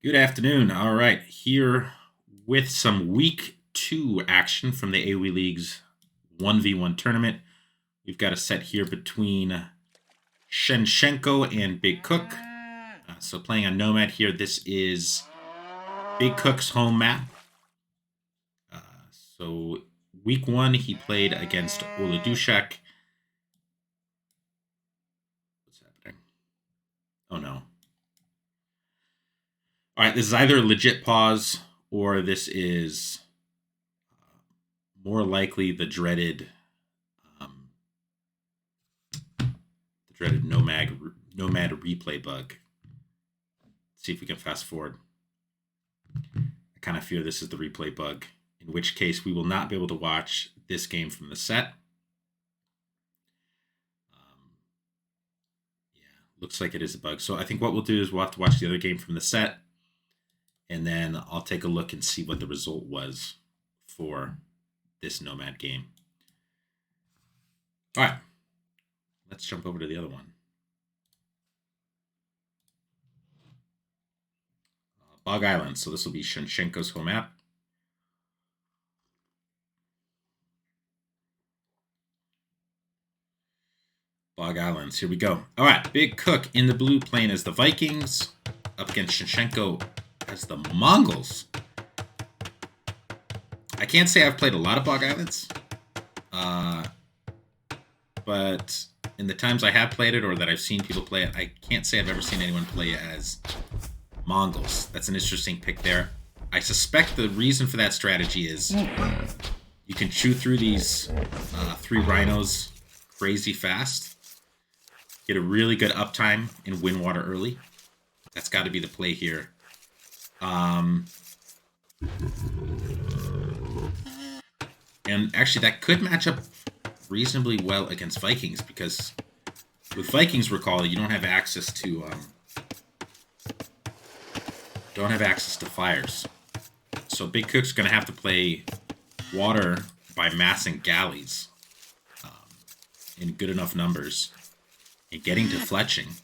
Good afternoon. All right, here with some week 2 action from the AOE League's 1v1 tournament. We've got a set here between Shenshenko and Big Cook. So playing on Nomad here, this is Big Cook's home map. So week 1, he played against Oladushak. What's happening? Oh no. All right, this is either a legit pause or this is more likely the dreaded Nomad replay bug. Let's see if we can fast forward. I kind of fear this is the replay bug, in which case we will not be able to watch this game from the set. Looks like it is a bug. So I think what we'll do is we'll have to watch the other game from the set, and then I'll take a look and see what the result was for this Nomad game. All right, let's jump over to the other one. Bog Islands. So this will be Shenshenko's home map. Bog Islands. Here we go. All right, Big Cook in the blue playing as the Vikings, up against Shenshenko as the Mongols. I can't say I've played a lot of Bog Islands, but in the times I have played it or that I've seen people play it, I can't say I've ever seen anyone play it as Mongols. That's an interesting pick there. I suspect the reason for that strategy is you can chew through these 3 rhinos crazy fast, get a really good uptime and win water early. That's got to be the play here. And actually, that could match up reasonably well against Vikings, because with Vikings, recall, you don't have access to fires. So Big Cook's going to have to play water by massing galleys in good enough numbers and getting to fletching.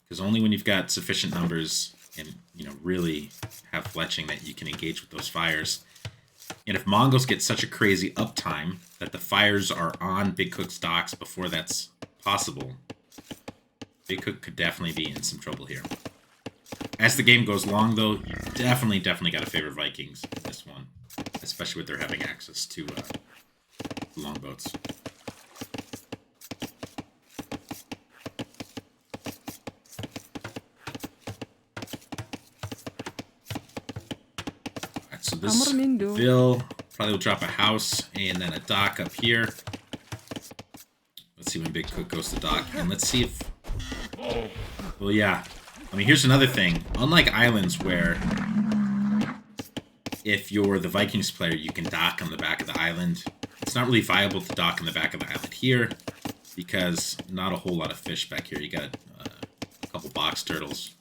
Because only when you've got sufficient numbers and really have fletching that you can engage with those fires. And if Mongols get such a crazy uptime that the fires are on Big Cook's docks before that's possible, Big Cook could definitely be in some trouble here. As the game goes long, though, you definitely got to favor Vikings in this one, especially with their having access to longboats. So this Bill probably will drop a house and then a dock up here. Let's see when Big Cook goes to dock. And let's see if... Well, yeah. I mean, here's another thing. Unlike Islands, where if you're the Vikings player, you can dock on the back of the island. It's not really viable to dock on the back of the island here because not a whole lot of fish back here. You got a couple box turtles.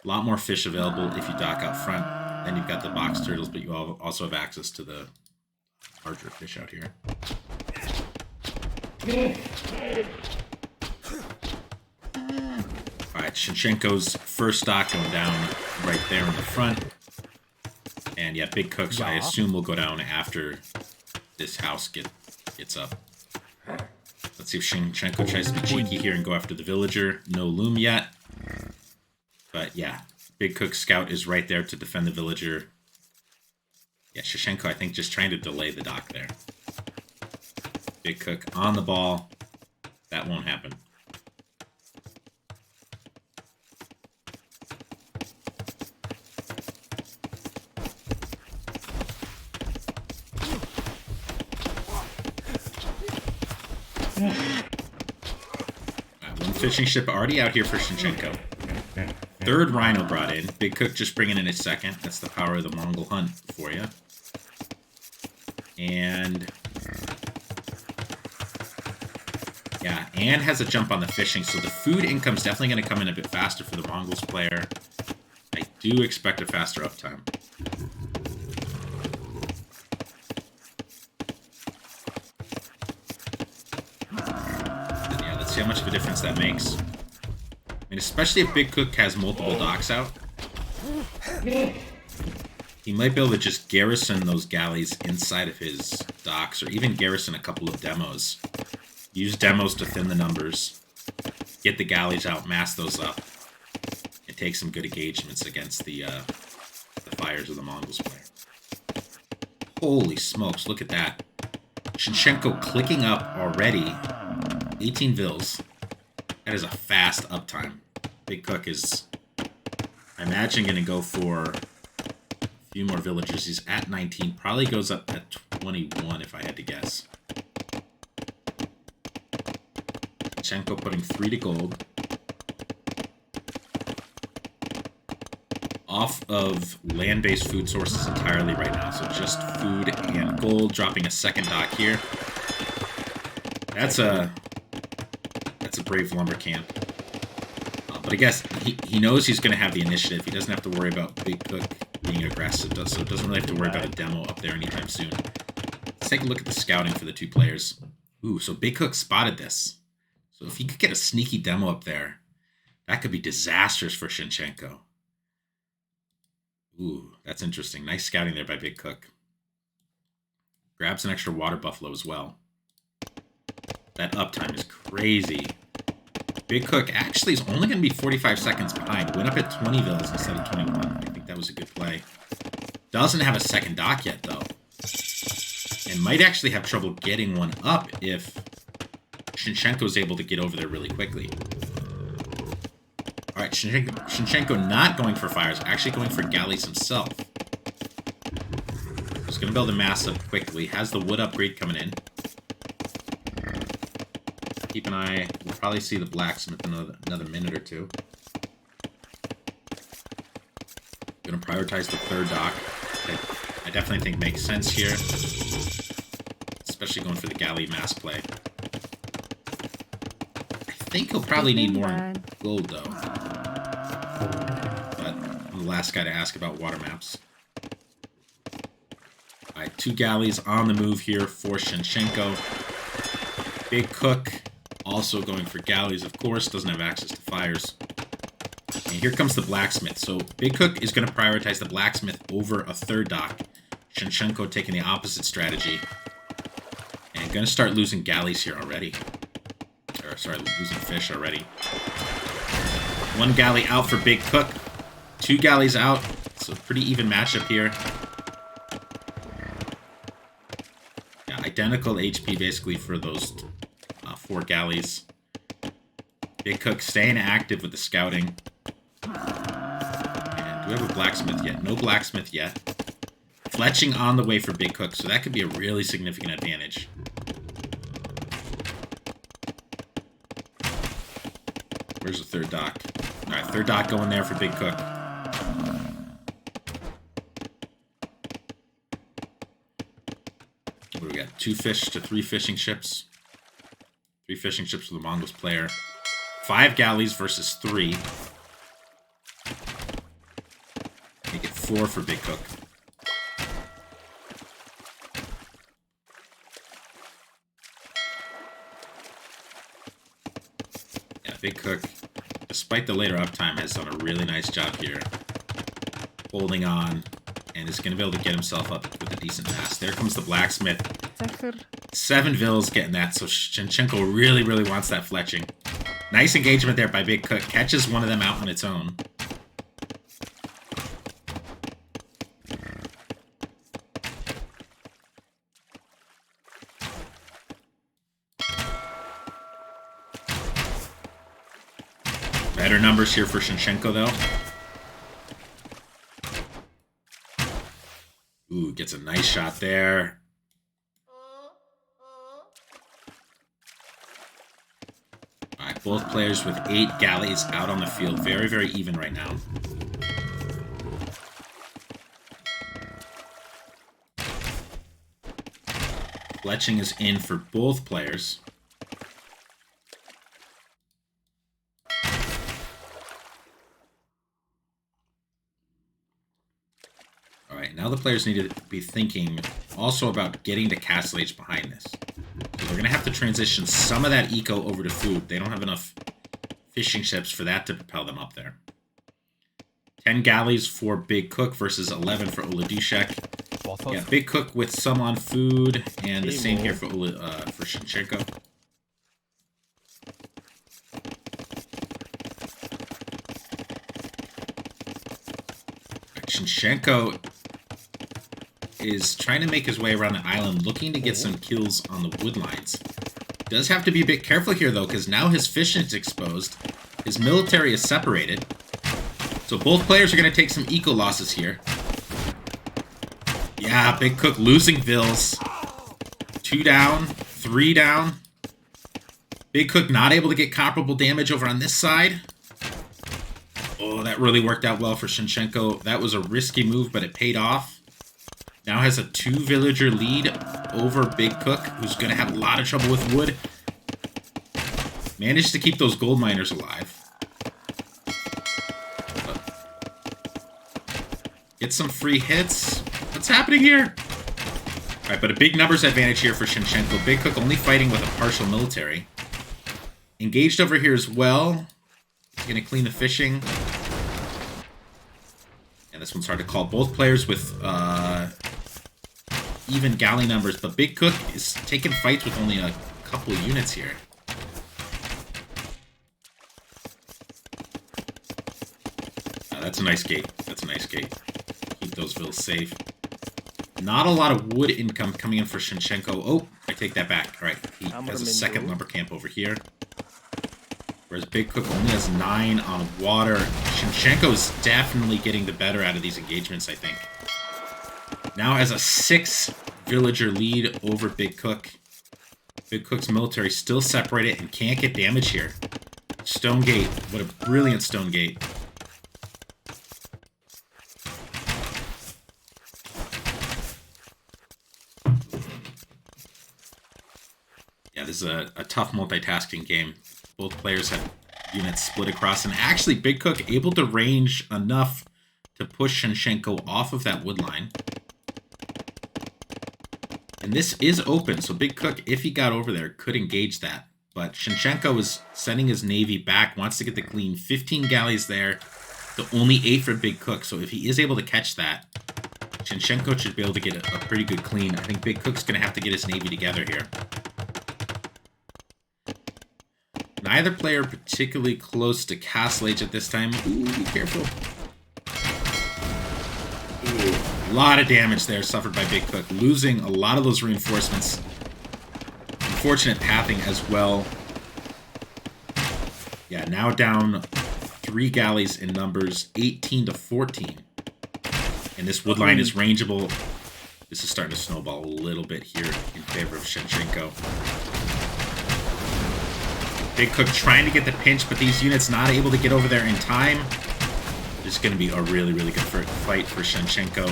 A lot more fish available if you dock out front. Then you've got the box turtles, but you also have access to the larger fish out here. All right, Shenshenko's first dock going down right there in the front. And yeah, Big Cooks, I assume, will go down after this house gets up. Let's see if Shenshenko tries to be cheeky here and go after the villager. No loom yet. But yeah, Big Cook's scout is right there to defend the villager. Yeah, Shenshenko, I think, just trying to delay the dock there. Big Cook on the ball. That won't happen. One fishing ship already out here for Shenshenko. Third rhino brought in. Big Cook just bringing in his second. That's the power of the Mongol hunt for you. And yeah, Anne has a jump on the fishing, so the food income's definitely going to come in a bit faster for the Mongols player. I do expect a faster uptime. And yeah, let's see how much of a difference that makes. mean, especially if Big Cook has multiple docks out. He might be able to just garrison those galleys inside of his docks, or even garrison a couple of demos. Use demos to thin the numbers. Get the galleys out, mass those up, and take some good engagements against the fires of the Mongols player. Holy smokes, look at that. Shenshenko clicking up already. 18 vils. That is a fast uptime. Big Cook is, I imagine, going to go for a few more villagers. He's at 19. Probably goes up at 21 if I had to guess. Shenshenko putting 3 to gold. Off of land-based food sources entirely right now. So just food and gold, dropping a second dock here. That's a brave lumber camp. But I guess he knows he's going to have the initiative. He doesn't have to worry about Big Cook being aggressive, so doesn't really have to worry about a demo up there anytime soon. Let's take a look at the scouting for the two players. Ooh, so Big Cook spotted this. So if he could get a sneaky demo up there, that could be disastrous for Shenshenko. Ooh, that's interesting. Nice scouting there by Big Cook. Grabs an extra water buffalo as well. That uptime is crazy. Big Cook actually is only going to be 45 seconds behind. Went up at 20 vils instead of 21. I think that was a good play. Doesn't have a second dock yet, though. And might actually have trouble getting one up if Shenshenko is able to get over there really quickly. All right, Shenshenko not going for fires, actually going for galleys himself. He's going to build a mass up quickly. Has the wood upgrade coming in. Keep an eye. We'll probably see the blacksmith in another minute or two. Going to prioritize the third dock. I definitely think makes sense here. Especially going for the galley mass play. I think he'll probably need more gold, though. But I'm the last guy to ask about water maps. Alright, 2 galleys on the move here for Shenshenko. Big Cook also going for galleys, of course. Doesn't have access to fires. And here comes the blacksmith. So Big Cook is going to prioritize the blacksmith over a third dock. Shenshenko taking the opposite strategy. And going to start losing galleys here already. Or, sorry, losing fish already. 1 galley out for Big Cook. 2 galleys out. So pretty even matchup here. Yeah, identical HP basically for those 4 galleys. Big Cook staying active with the scouting. And do we have a blacksmith yet? No blacksmith yet. Fletching on the way for Big Cook, so that could be a really significant advantage. Where's the third dock? Alright, third dock going there for Big Cook. What do we got? 2 fish to 3 fishing ships. 3 fishing ships for the Mongols player. 5 galleys versus 3. Make it 4 for Big Cook. Yeah, Big Cook, despite the later uptime, has done a really nice job here. Holding on, and is going to be able to get himself up with a decent mass. There comes the blacksmith. 7 vils getting that, so Shenshenko really, really wants that fletching. Nice engagement there by Big Cook. Catches one of them out on its own. Better numbers here for Shenshenko, though. Ooh, gets a nice shot there. Alright, both players with 8 galleys out on the field. Very, very even right now. Fletching is in for both players. Alright, now the players need to be thinking also about getting the castle age behind this. So they're going to have to transition some of that eco over to food. They don't have enough fishing ships for that to propel them up there. 10 galleys for Big Cook versus 11 for Oladushek. Yeah, Big Cook with some on food, and the same here for Shenshenko. Shenshenko is trying to make his way around the island, looking to get some kills on the wood lines. Does have to be a bit careful here, though, because now his fishing is exposed. His military is separated. So both players are going to take some eco losses here. Yeah, Big Cook losing vills. 2 down, 3 down. Big Cook not able to get comparable damage over on this side. Oh, that really worked out well for Shenshenko. That was a risky move, but it paid off. Now has a 2-villager lead over Big Cook, who's going to have a lot of trouble with wood. Managed to keep those gold miners alive. Get some free hits. What's happening here? All right, but a big numbers advantage here for Shenshenko. Big Cook only fighting with a partial military. Engaged over here as well. He's going to clean the fishing. And this one's hard to call. Both players with even galley numbers, but Big Cook is taking fights with only a couple of units here. That's a nice gate. That's a nice gate. Keep those vills safe. Not a lot of wood income coming in for Shenshenko. Oh, I take that back. All right, he has a second lumber camp over here. Whereas Big Cook only has 9 on water. Shenshenko is definitely getting the better out of these engagements, I think. Now has a 6-villager lead over Big Cook. Big Cook's military still separated and can't get damage here. Stone Gate. What a brilliant Stone Gate. Yeah, this is a tough multitasking game. Both players have units split across, and actually Big Cook able to range enough to push Shenshenko off of that wood line. And this is open, so Big Cook, if he got over there, could engage that. But Shenshenko is sending his navy back, wants to get the clean. 15 galleys there, the only 8 for Big Cook. So if he is able to catch that, Shenshenko should be able to get a pretty good clean. I think Big Cook's going to have to get his navy together here. Neither player particularly close to castle age at this time. Ooh, be careful. Ooh, a lot of damage there suffered by Big Cook, losing a lot of those reinforcements. Unfortunate pathing as well. Yeah, now down 3 galleys in numbers, 18 to 14. And this wood line is rangeable. This is starting to snowball a little bit here in favor of Shenshenko. Big Cook trying to get the pinch, but these units not able to get over there in time. It's going to be a really, really good fight for Shenshenko.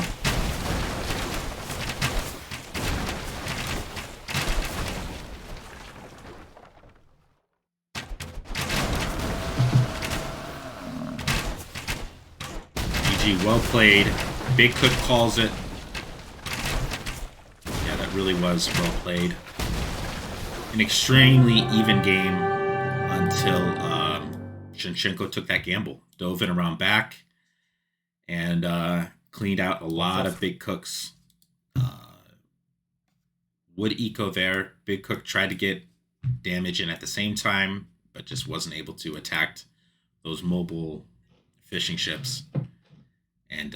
GG, well played. Big Cook calls it. Yeah, that really was well played. An extremely even game until Shenshenko took that gamble, dove in around back, and cleaned out a lot of Big Cook's wood eco there. Big Cook tried to get damage in at the same time, but just wasn't able to attack those mobile fishing ships. And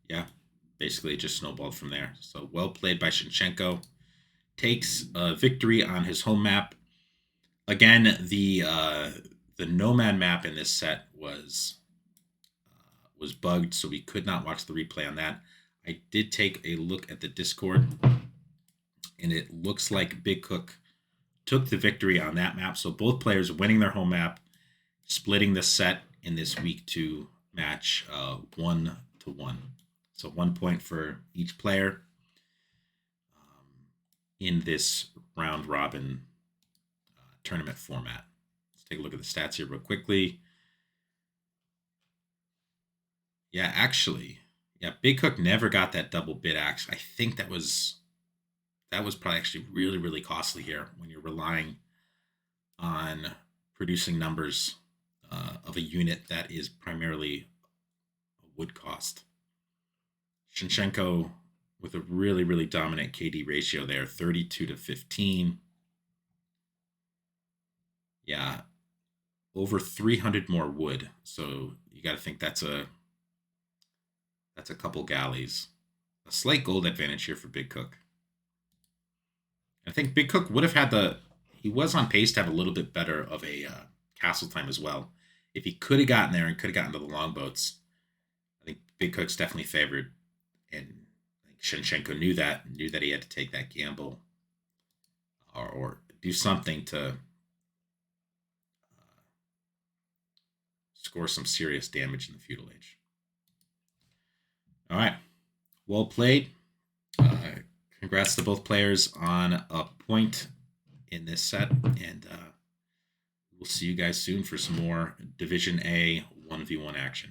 yeah, basically it just snowballed from there. So well played by Shenshenko. Takes a victory on his home map. Again, the Nomad map in this set was bugged, so we could not watch the replay on that. I did take a look at the Discord, and it looks like Big Cook took the victory on that map. So both players winning their home map, splitting the set in this week 2 match 1-1. So 1 point for each player in this round robin tournament format. Let's take a look at the stats here real quickly. Yeah, actually, Big Cook never got that double bid axe. I think that was probably actually really, really costly here when you're relying on producing numbers of a unit that is primarily a wood cost. Shenshenko with a really, really dominant KD ratio there, 32 to 15. Yeah, over 300 more wood. So you got to think that's a couple galleys. A slight gold advantage here for Big Cook. I think Big Cook would have had he was on pace to have a little bit better of a castle time as well. If he could have gotten there and could have gotten to the longboats, I think Big Cook's definitely favored. And I think Shenshenko knew that he had to take that gamble or do something to score some serious damage in the feudal age. All right. Well played. Congrats to both players on a point in this set. And we'll see you guys soon for some more Division A 1v1 action.